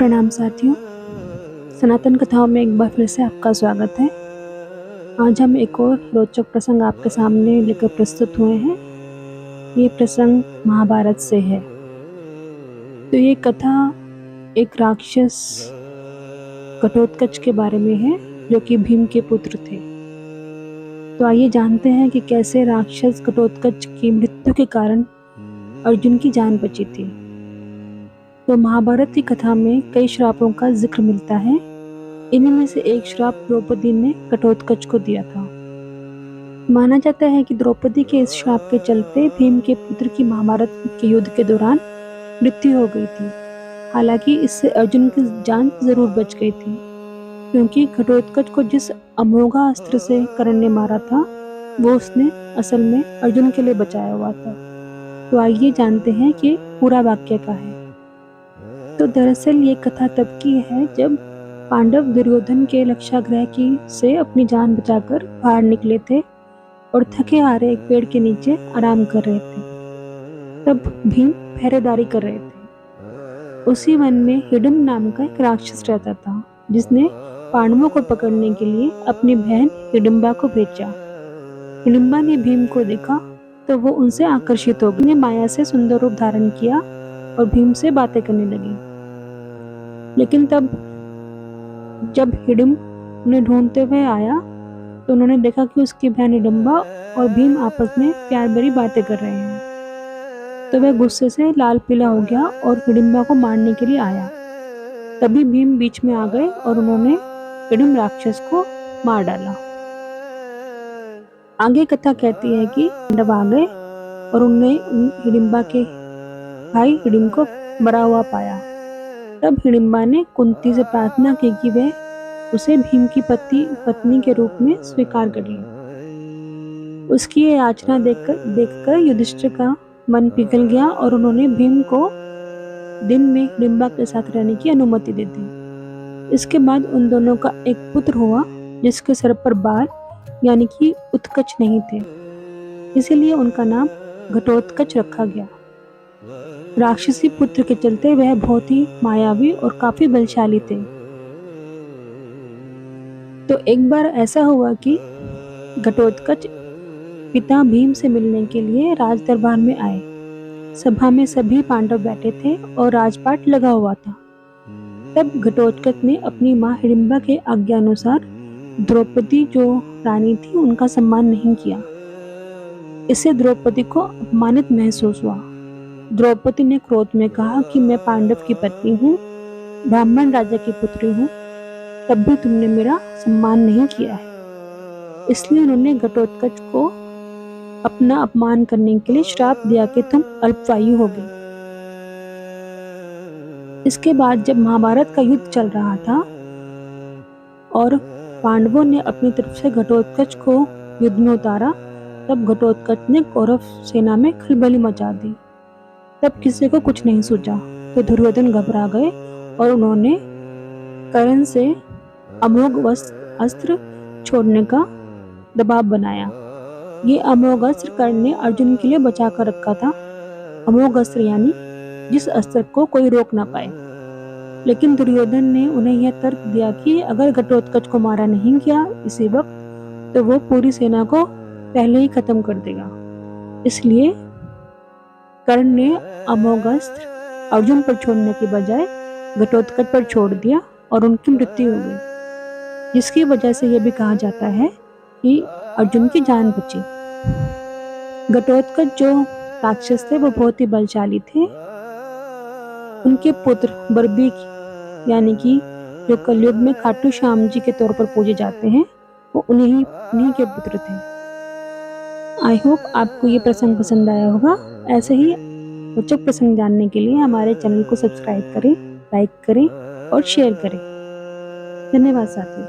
प्रणाम साथियों। सनातन कथाओं में एक बार फिर से आपका स्वागत है। आज हम एक और रोचक प्रसंग आपके सामने लेकर प्रस्तुत हुए हैं। ये प्रसंग महाभारत से है। तो ये कथा एक राक्षस घटोत्कच के बारे में है, जो कि भीम के पुत्र थे। तो आइए जानते हैं कि कैसे राक्षस घटोत्कच की मृत्यु के कारण अर्जुन की जान बची थी। तो महाभारत की कथा में कई श्रापों का जिक्र मिलता है। इनमें से एक श्राप द्रौपदी ने घटोत्कच को दिया था। माना जाता है कि द्रौपदी के इस श्राप के चलते भीम के पुत्र की महाभारत के युद्ध के दौरान मृत्यु हो गई थी। हालांकि इससे अर्जुन की जान जरूर बच गई थी, क्योंकि घटोत्कच को जिस अमोघा अस्त्र से कर्ण ने मारा था, वो उसने असल में अर्जुन के लिए बचाया हुआ था। तो आइए जानते हैं कि पूरा वाक्य क्या है। तो दरअसल ये कथा तब की है जब पांडव दुर्योधन के लक्षागृह की से अपनी जान बचाकर बाहर निकले थे और थके हारे एक पेड़ के नीचे आराम कर रहे थे। तब भीम पहरेदारी कर रहे थे। उसी वन में हिडिंब नाम का एक राक्षस रहता था, जिसने पांडवों को पकड़ने के लिए अपनी बहन हिडिंबा को भेजा। हिडिंबा ने भीम को देखा तो वो उनसे आकर्षित हो गई। उसने माया से सुंदर रूप धारण किया और भीम से बातें करने लगी। लेकिन तब जब हिडिंब उन्हें ढूंढते हुए आया तो उन्होंने देखा कि उसकी बहन हिडिंबा और भीम आपस में प्यार भरी बातें कर रहे हैं। तो वह गुस्से से लाल पीला हो गया और हिडिंबा को मारने के लिए आया। तभी भीम बीच में आ गए और उन्होंने हिडिंब राक्षस को मार डाला। आगे कथा कहती है कि पांडव आ गए और उन्होंने हिडिंबा के भाई हिडिंब को मरा हुआ पाया। तब हिडिंबा ने कुंती से प्रार्थना की कि वह उसे भीम की पत्नी के रूप में स्वीकार कर ले। उसकी ये याचना देखकर युधिष्ठिर का मन पिघल गया और उन्होंने भीम को दिन में हिडिंबा के साथ रहने की अनुमति दे दी। इसके बाद उन दोनों का एक पुत्र हुआ, जिसके सर पर बाल यानी कि उत्कच नहीं थे, इसीलिए उनका नाम घटोत्कच रखा गया। राक्षसी पुत्र के चलते वह बहुत ही मायावी और काफी बलशाली थे। तो एक बार ऐसा हुआ कि घटोत्कच पिता भीम से मिलने के लिए राज दरबार में आए। सभा में सभी पांडव बैठे थे और राजपाट लगा हुआ था। तब घटोत्कच ने अपनी मां हिडिंबा के आज्ञानुसार द्रौपदी जो रानी थी उनका सम्मान नहीं किया। इससे द्रौपदी को अपमानित महसूस हुआ। द्रौपदी ने क्रोध में कहा कि मैं पांडव की पत्नी हूँ, ब्राह्मण राजा की पुत्री हूँ, तब भी तुमने मेरा सम्मान नहीं किया है। इसलिए उन्होंने घटोत्कच को अपना अपमान करने के लिए श्राप दिया कि तुम अल्पवायु होगे। इसके बाद जब महाभारत का युद्ध चल रहा था और पांडवों ने अपनी तरफ से घटोत्कच को युद्ध में उतारा, तब घटोत्कच ने कौरव सेना में खलबली मचा दी। तब किसी को कुछ नहीं सूझा तो दुर्योधन घबरा गए और उन्होंने कर्ण से अमोघ अस्त्र छोड़ने का दबाव बनाया। ये अमोघ अस्त्र कर्ण ने अर्जुन के लिए बचा कर रखा था। अमोघ अस्त्र यानी जिस अस्त्र को कोई रोक ना पाए। लेकिन दुर्योधन ने उन्हें यह तर्क दिया कि अगर घटोत्कच को मारा नहीं गया इसी वक्त, तो वो पूरी सेना को पहले ही खत्म कर देगा। इसलिए कर्ण ने अमोघ अस्त्र अर्जुन पर छोड़ने के बजाय घटोत्कच पर छोड़ दिया और उनकी मृत्यु हो गई, जिसकी वजह से यह भी कहा जाता है कि अर्जुन की जान बची। घटोत्कच जो राक्षस थे वो बहुत ही बलशाली थे। उनके पुत्र बर्बीक यानी कि जो कलयुग में खाटू श्याम जी के तौर पर पूजे जाते हैं, वो उन्हीं के पुत्र थे। आई होप आपको ये प्रसंग पसंद आया होगा। ऐसे ही रोचक प्रसंग जानने के लिए हमारे चैनल को सब्सक्राइब करें, लाइक करें और शेयर करें। धन्यवाद साथियों।